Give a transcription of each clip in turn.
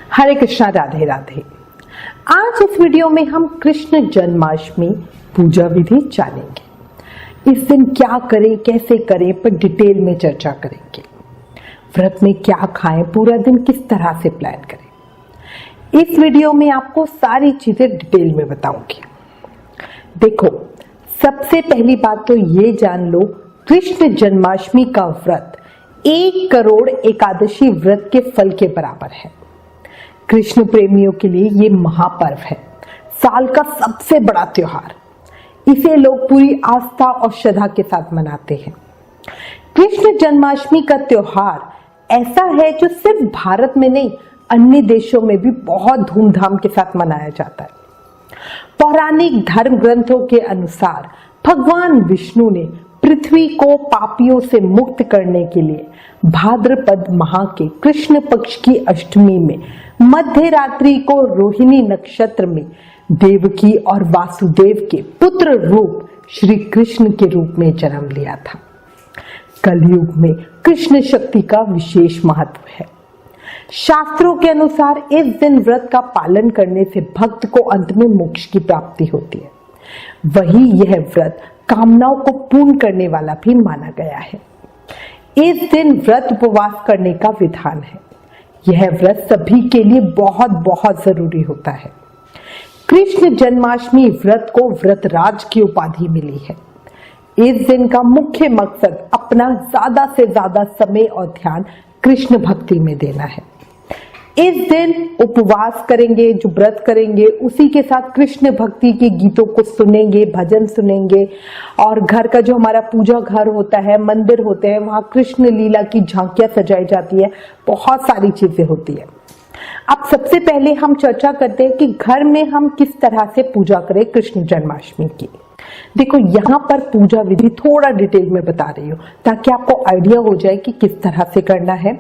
हरे कृष्णा, राधे राधे। आज इस वीडियो में हम कृष्ण जन्माष्टमी पूजा विधि जानेंगे। इस दिन क्या करें, कैसे करें, पर डिटेल में चर्चा करेंगे। व्रत में क्या खाएं, पूरा दिन किस तरह से प्लान करें, इस वीडियो में आपको सारी चीजें डिटेल में बताऊंगी। देखो, सबसे पहली बात तो ये जान लो, कृष्ण जन्माष्टमी का व्रत 1 करोड़ एकादशी व्रत के फल के बराबर है। कृष्ण प्रेमियों के लिए ये महापर्व है, साल का सबसे बड़ा त्योहार। इसे लोग पूरी आस्था और श्रद्धा के साथ मनाते हैं। कृष्ण जन्माष्टमी का त्योहार ऐसा है जो सिर्फ भारत में नहीं, अन्य देशों में भी बहुत धूमधाम के साथ मनाया जाता है। पौराणिक धर्म ग्रंथों के अनुसार भगवान विष्णु ने पृथ्वी को पापियों से मुक्त करने के लिए भाद्रपद माह के कृष्ण पक्ष की अष्टमी में मध्य रात्रि को रोहिणी नक्षत्र में देवकी और वासुदेव के पुत्र रूप श्री कृष्ण के रूप में जन्म लिया था। कलयुग में कृष्ण शक्ति का विशेष महत्व है। शास्त्रों के अनुसार इस दिन व्रत का पालन करने से भक्त को अंत में मोक्ष की प्राप्ति होती है। वही यह व्रत कामनाओं को पूर्ण करने वाला भी माना गया है। इस दिन व्रत उपवास करने का विधान है। यह व्रत सभी के लिए बहुत बहुत जरूरी होता है। कृष्ण जन्माष्टमी व्रत को व्रतराज की उपाधि मिली है। इस दिन का मुख्य मकसद अपना ज्यादा से ज्यादा समय और ध्यान कृष्ण भक्ति में देना है। इस दिन उपवास करेंगे, जो व्रत करेंगे उसी के साथ कृष्ण भक्ति के गीतों को सुनेंगे, भजन सुनेंगे, और घर का जो हमारा पूजा घर होता है, मंदिर होते हैं, वहां कृष्ण लीला की झांकियां सजाई जाती है, बहुत सारी चीजें होती है। अब सबसे पहले हम चर्चा करते हैं कि घर में हम किस तरह से पूजा करें कृष्ण जन्माष्टमी की। देखो, यहाँ पर पूजा विधि थोड़ा डिटेल में बता रही हूँ ताकि आपको आइडिया हो जाए कि किस तरह से करना है।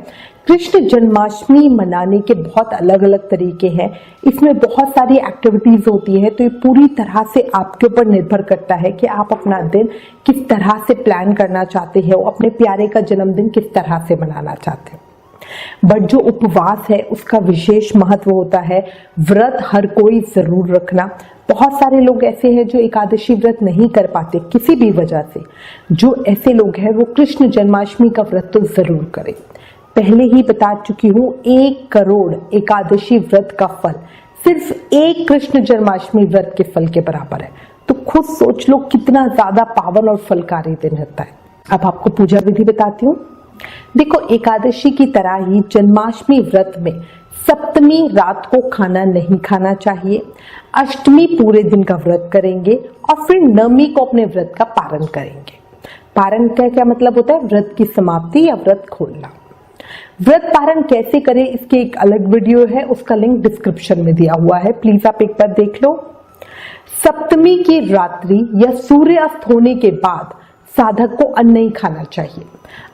कृष्ण जन्माष्टमी मनाने के बहुत अलग अलग तरीके हैं। इसमें बहुत सारी एक्टिविटीज होती है, तो ये पूरी तरह से आपके ऊपर निर्भर करता है कि आप अपना दिन किस तरह से प्लान करना चाहते हो, अपने प्यारे का जन्मदिन किस तरह से मनाना चाहते हो। बट जो उपवास है उसका विशेष महत्व होता है। व्रत हर कोई जरूर रखना। बहुत सारे लोग ऐसे हैं जो एकादशी व्रत नहीं कर पाते किसी भी वजह से। जो ऐसे लोग हैं वो कृष्ण जन्माष्टमी का व्रत तो जरूर करें। पहले ही बता चुकी हूँ, 1 करोड़ एकादशी व्रत का फल सिर्फ एक कृष्ण जन्माष्टमी व्रत के फल के बराबर है। तो खुद सोच लो कितना ज्यादा पावन और फलकारी दिन रहता है। अब आपको पूजा विधि बताती हूँ। देखो, एकादशी की तरह ही जन्माष्टमी व्रत में सप्तमी रात को खाना नहीं खाना चाहिए। अष्टमी पूरे दिन का व्रत करेंगे और फिर नवमी को अपने व्रत का पारण करेंगे। पारण का क्या मतलब होता है? व्रत की समाप्ति या व्रत खोलना। व्रत पारण कैसे करें इसके एक अलग वीडियो है, उसका लिंक डिस्क्रिप्शन में दिया हुआ है, प्लीज आप एक बार देख लो। सप्तमी की रात्रि या सूर्यास्त होने के बाद साधक को अन्न नहीं खाना चाहिए।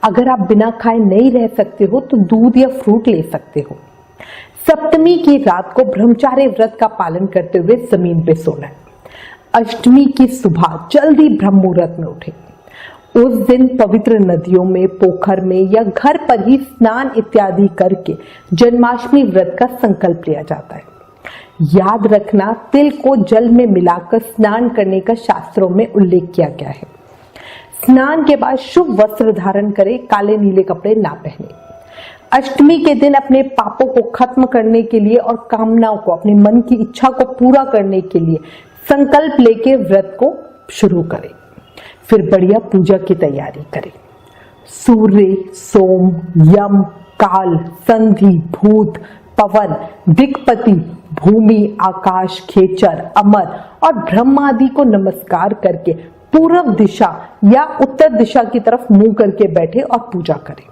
अगर आप बिना खाए नहीं रह सकते हो तो दूध या फ्रूट ले सकते हो। सप्तमी की रात को ब्रह्मचार्य व्रत का पालन करते हुए जमीन पे सोना है। अष्टमी की सुबह जल्दी ब्रह्म मुहूर्त में उठे। उस दिन पवित्र नदियों में, पोखर में या घर पर ही स्नान इत्यादि करके जन्माष्टमी व्रत का संकल्प लिया जाता है। याद रखना, तिल को जल में मिलाकर स्नान करने का शास्त्रों में उल्लेख किया गया है। स्नान के बाद शुभ वस्त्र धारण करें, काले नीले कपड़े ना पहने। अष्टमी के दिन अपने पापों को खत्म करने के लिए और कामनाओं को, अपने मन की इच्छा को पूरा करने के लिए संकल्प लेके व्रत को शुरू करें। फिर बढ़िया पूजा की तैयारी करें। सूर्य, सोम, यम, काल, संधि, भूत, पवन, दिक्पति, भूमि, आकाश, खेचर, अमर और ब्रह्मा आदि को नमस्कार करके पूर्व दिशा या उत्तर दिशा की तरफ मुंह करके बैठे और पूजा करें।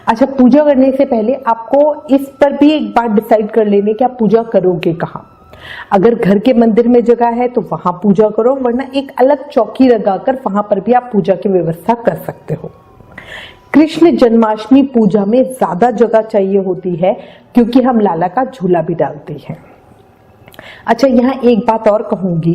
अच्छा, पूजा करने से पहले आपको इस पर भी एक बात डिसाइड कर लेने कि आप पूजा करोगे कहाँ। अगर घर के मंदिर में जगह है तो वहां पूजा करो, वरना एक अलग चौकी लगाकर वहां पर भी आप पूजा की व्यवस्था कर सकते हो। कृष्ण जन्माष्टमी पूजा में ज्यादा जगह चाहिए होती है क्योंकि हम लाला का झूला भी डालते हैं। अच्छा, यहाँ एक बात और कहूंगी,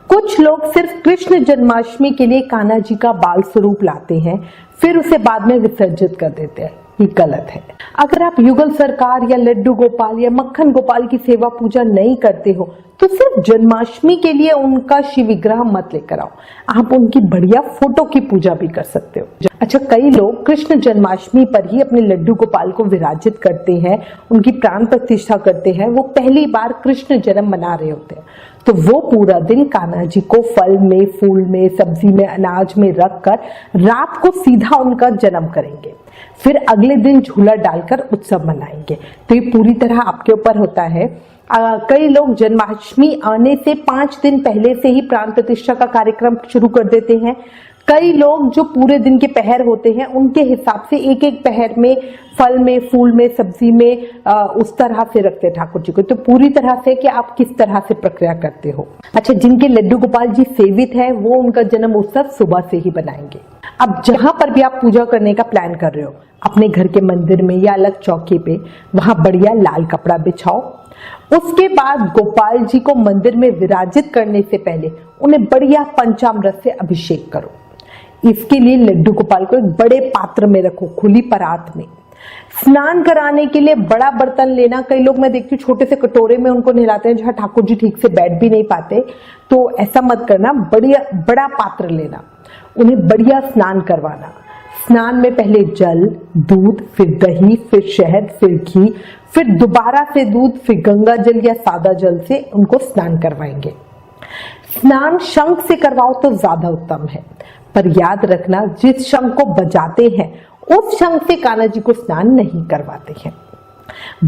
कुछ लोग सिर्फ कृष्ण जन्माष्टमी के लिए कान्हा जी का बाल स्वरूप लाते हैं, फिर उसे बाद में विसर्जित कर देते हैं। ही गलत है। अगर आप युगल सरकार या लड्डू गोपाल या मक्खन गोपाल की सेवा पूजा नहीं करते हो तो सिर्फ जन्माष्टमी के लिए उनका शिव विग्रह मत लेकर आओ, आप उनकी बढ़िया फोटो की पूजा भी कर सकते हो। अच्छा, कई लोग कृष्ण जन्माष्टमी पर ही अपने लड्डू गोपाल को विराजित करते हैं, उनकी प्राण प्रतिष्ठा करते हैं। वो पहली बार कृष्ण जन्म मना रहे होते हैं, तो वो पूरा दिन कान्हा जी को फल में, फूल में, सब्जी में, अनाज में रखकर रात को सीधा उनका जन्म करेंगे, फिर अगले दिन झूला डालकर उत्सव मनाएंगे। तो ये पूरी तरह आपके ऊपर होता है। कई लोग जन्माष्टमी आने से 5 दिन पहले से ही प्राण प्रतिष्ठा का कार्यक्रम शुरू कर देते हैं। कई लोग जो पूरे दिन के पहर होते हैं उनके हिसाब से एक एक पहर में फल में, फूल में, सब्जी में उस तरह से रखते हैं ठाकुर जी को। तो पूरी तरह से कि आप किस तरह से प्रक्रिया करते हो। अच्छा, जिनके लड्डू गोपाल जी सेवित है वो उनका जन्म उत्सव सुबह से ही बनाएंगे। अब जहां पर भी आप पूजा करने का प्लान कर रहे हो, अपने घर के मंदिर में या अलग चौकी पे, वहां बढ़िया लाल कपड़ा बिछाओ। उसके बाद गोपाल जी को मंदिर में विराजित करने से पहले उन्हें बढ़िया पंचामृत से अभिषेक करो। इसके लिए लड्डू गोपाल को एक बड़े पात्र में रखो, खुली परात में। स्नान कराने के लिए बड़ा बर्तन लेना। कई लोग मैं देखती हूँ छोटे से कटोरे में उनको नहलाते हैं, जहाँ ठाकुर जी ठीक से बैठ भी नहीं पाते, तो ऐसा मत करना। बड़ा पात्र लेना, उन्हें बढ़िया स्नान करवाना। स्नान में पहले जल, दूध, फिर दही, फिर शहद, फिर घी, फिर दोबारा से दूध, फिर गंगा जल या सादा जल से उनको स्नान करवाएंगे। स्नान शंख से करवाओ तो ज्यादा उत्तम है, पर याद रखना जिस शंख को बजाते हैं उस शंख से कान्हा जी को स्नान नहीं करवाते हैं।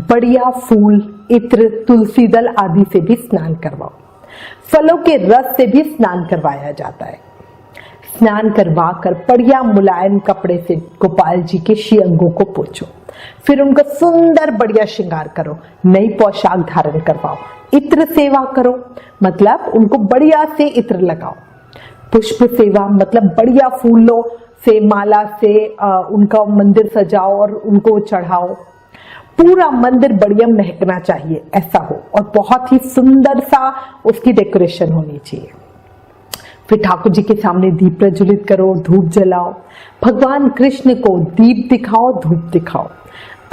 बढ़िया फूल, इत्र, तुलसी दल आदि से भी स्नान करवाओ। फलों के रस से भी स्नान करवाया जाता है। स्नान करवाकर बढ़िया मुलायम कपड़े से गोपाल जी के श्रीअंगों को पोंछो, फिर उनका सुंदर बढ़िया श्रृंगार करो, नई पोशाक धारण करवाओ, इत्र सेवा करो, मतलब उनको बढ़िया से इत्र लगाओ। पुष्प सेवा मतलब बढ़िया फूलों से, माला से उनका मंदिर सजाओ और उनको चढ़ाओ। पूरा मंदिर बढ़िया महकना चाहिए, ऐसा हो, और बहुत ही सुंदर सा उसकी डेकोरेशन होनी चाहिए। फिर ठाकुर जी के सामने दीप प्रज्वलित करो, धूप जलाओ, भगवान कृष्ण को दीप दिखाओ, धूप दिखाओ,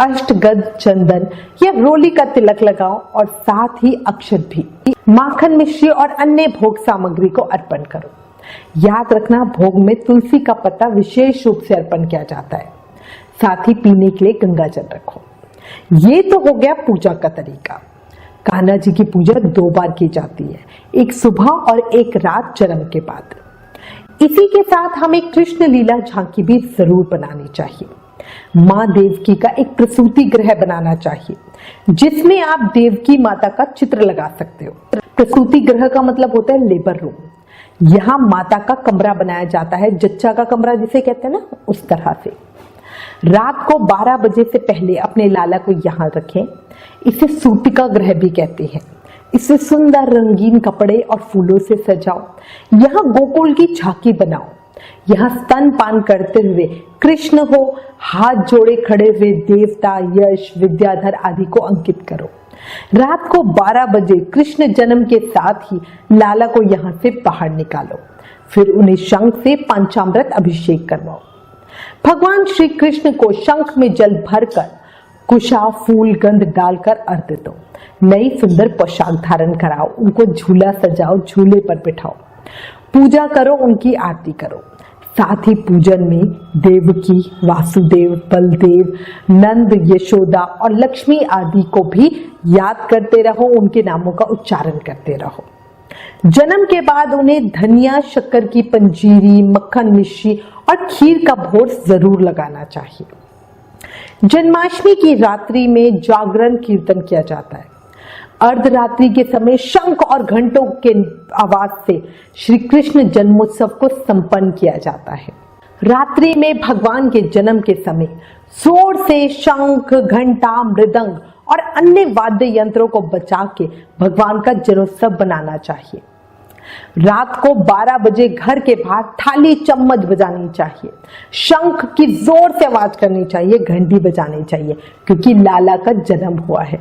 अष्टगंध चंदन या रोली का तिलक लगाओ और साथ ही अक्षत भी, माखन, मिश्री और अन्य भोग सामग्री को अर्पण करो। याद रखना, भोग में तुलसी का पत्ता विशेष रूप से अर्पण किया जाता है। साथ ही पीने के लिए गंगा जल रखो। ये तो हो गया पूजा का तरीका। कान्हा जी की पूजा 2 बार की जाती है, एक सुबह और एक रात जन्म के बाद। इसी के साथ हमें कृष्ण लीला झांकी भी जरूर बनानी चाहिए। माँ देवकी का एक प्रसूति गृह बनाना चाहिए, जिसमें आप देवकी माता का चित्र लगा सकते हो। प्रसूति गृह का मतलब होता है लेबर रूम। यहाँ माता का कमरा बनाया जाता है, जच्चा का कमरा जिसे कहते हैं ना, उस तरह से। रात को 12 बजे से पहले अपने लाला को यहाँ रखें। इसे सूतिका गृह भी कहते हैं। इसे सुंदर रंगीन कपड़े और फूलों से सजाओ। यहाँ गोकुल की झांकी बनाओ। यहाँ स्तनपान करते हुए कृष्ण हो, हाथ जोड़े खड़े हुए देवता, यश, विद्याधर आदि को अंकित करो। रात को 12 बजे कृष्ण जन्म के साथ ही लाला को यहाँ से बाहर निकालो, फिर उन्हें शंख से पंचामृत अभिषेक करवाओ। भगवान श्री कृष्ण को शंख में जल भरकर कुशा, फूल, गंध डालकर अर्घ्य दो। नई सुंदर पोशाक धारण कराओ, उनको झूला सजाओ, झूले पर बिठाओ, पूजा करो, उनकी आरती करो। साथ ही पूजन में देवकी, वासुदेव, बलदेव, नंद, यशोदा और लक्ष्मी आदि को भी याद करते रहो, उनके नामों का उच्चारण करते रहो। जन्म के बाद उन्हें धनिया, शक्कर की पंजीरी, मक्खन, मिश्री और खीर का भोग जरूर लगाना चाहिए। जन्माष्टमी की रात्रि में जागरण कीर्तन किया जाता है। अर्धरात्रि के समय शंख और घंटों के आवाज से श्री कृष्ण जन्मोत्सव को संपन्न किया जाता है। रात्रि में भगवान के जन्म के समय जोर से शंख, घंटा, मृदंग और अन्य वाद्य यंत्रों को बजा के भगवान का जन्मोत्सव बनाना चाहिए। रात को 12 बजे घर के बाहर थाली, चम्मच बजानी चाहिए, शंख की जोर से आवाज करनी चाहिए, घंटी बजानी चाहिए, क्योंकि लाला का जन्म हुआ है।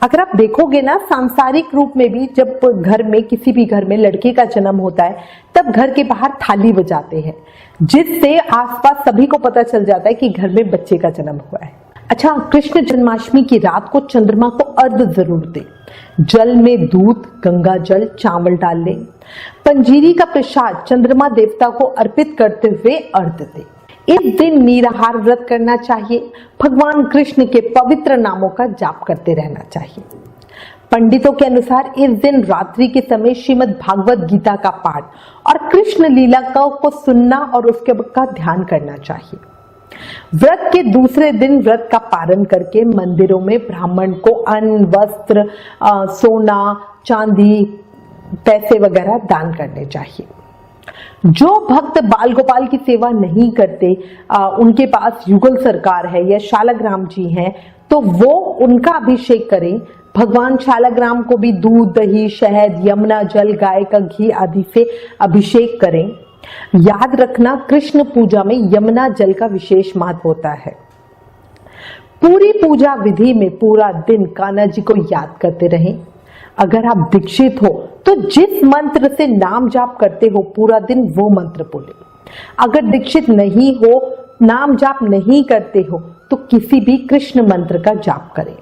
अगर आप देखोगे ना, सांसारिक रूप में भी जब घर में, किसी भी घर में लड़के का जन्म होता है तब घर के बाहर थाली बजाते हैं, जिससे आसपास सभी को पता चल जाता है कि घर में बच्चे का जन्म हुआ है। अच्छा, कृष्ण जन्माष्टमी की रात को चंद्रमा को अर्घ जरूर दे। जल में दूध, गंगा जल, चावल डाल ले। पंजीरी का प्रसाद चंद्रमा देवता को अर्पित करते हुए अर्घ दे। इस दिन निराहार व्रत करना चाहिए। भगवान कृष्ण के पवित्र नामों का जाप करते रहना चाहिए। पंडितों के अनुसार इस दिन रात्रि के समय श्रीमद् भागवत गीता का पाठ और कृष्ण लीला को सुनना और उसके का ध्यान करना चाहिए। व्रत के दूसरे दिन व्रत का पारण करके मंदिरों में ब्राह्मण को अन्न, वस्त्र, सोना, चांदी, पैसे वगैरह दान करने चाहिए। जो भक्त बाल गोपाल की सेवा नहीं करते, उनके पास युगल सरकार है या शालग्राम जी हैं, तो वो उनका अभिषेक करें। भगवान शालग्राम को भी दूध, दही, शहद, यमुना जल, गाय का घी आदि से अभिषेक करें। याद रखना, कृष्ण पूजा में यमुना जल का विशेष महत्व होता है। पूरी पूजा विधि में पूरा दिन कान्हा जी को याद करते रहें। अगर आप दीक्षित हो तो जिस मंत्र से नाम जाप करते हो पूरा दिन वो मंत्र बोले। अगर दीक्षित नहीं हो, नाम जाप नहीं करते हो, तो किसी भी कृष्ण मंत्र का जाप करें।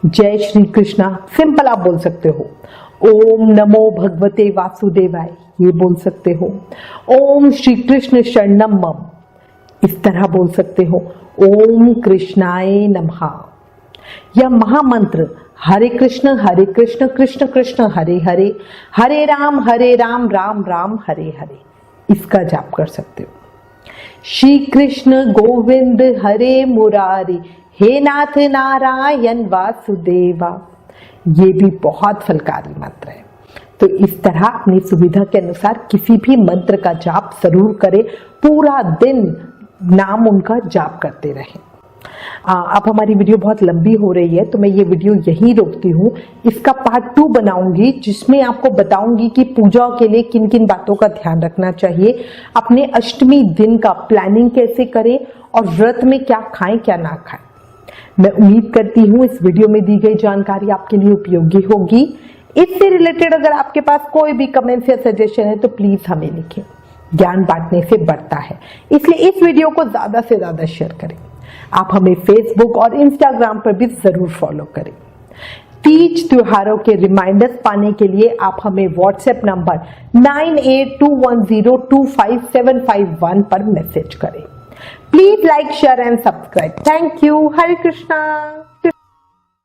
जय श्री कृष्णा सिंपल आप बोल सकते हो। ओम नमो भगवते वासुदेवाय ये बोल सकते हो। ओम श्री कृष्ण शरणम मम इस तरह बोल सकते हो। ओम कृष्णाय नमः। यह महामंत्र हरे कृष्ण कृष्ण कृष्ण हरे हरे, हरे राम राम राम हरे हरे, इसका जाप कर सकते हो। श्री कृष्ण गोविंद हरे मुरारी, हे नाथ नारायण वासुदेवा, ये भी बहुत फलकारी मंत्र है। तो इस तरह अपनी सुविधा के अनुसार किसी भी मंत्र का जाप जरूर करें। पूरा दिन नाम उनका जाप करते रहें। अब हमारी वीडियो बहुत लंबी हो रही है तो मैं ये वीडियो यहीं रोकती हूँ। इसका पार्ट 2 बनाऊंगी जिसमें आपको बताऊंगी कि पूजा के लिए किन किन बातों का ध्यान रखना चाहिए, अपने अष्टमी दिन का प्लानिंग कैसे करें और व्रत में क्या खाएं क्या ना खाएं। मैं उम्मीद करती हूँ इस वीडियो में दी गई जानकारी आपके लिए उपयोगी होगी। इससे रिलेटेड अगर आपके पास कोई भी कमेंट्स या सजेशन है तो प्लीज हमें लिखें। ज्ञान बांटने से बढ़ता है, इसलिए इस वीडियो को ज्यादा से ज्यादा शेयर करें। आप हमें फेसबुक और इंस्टाग्राम पर भी जरूर फॉलो करें। तीज त्योहारों के रिमाइंडर्स पाने के लिए आप हमें व्हाट्सएप नंबर 9821025751 पर मैसेज करें। Please like, share and subscribe. Thank you. Hare Krishna.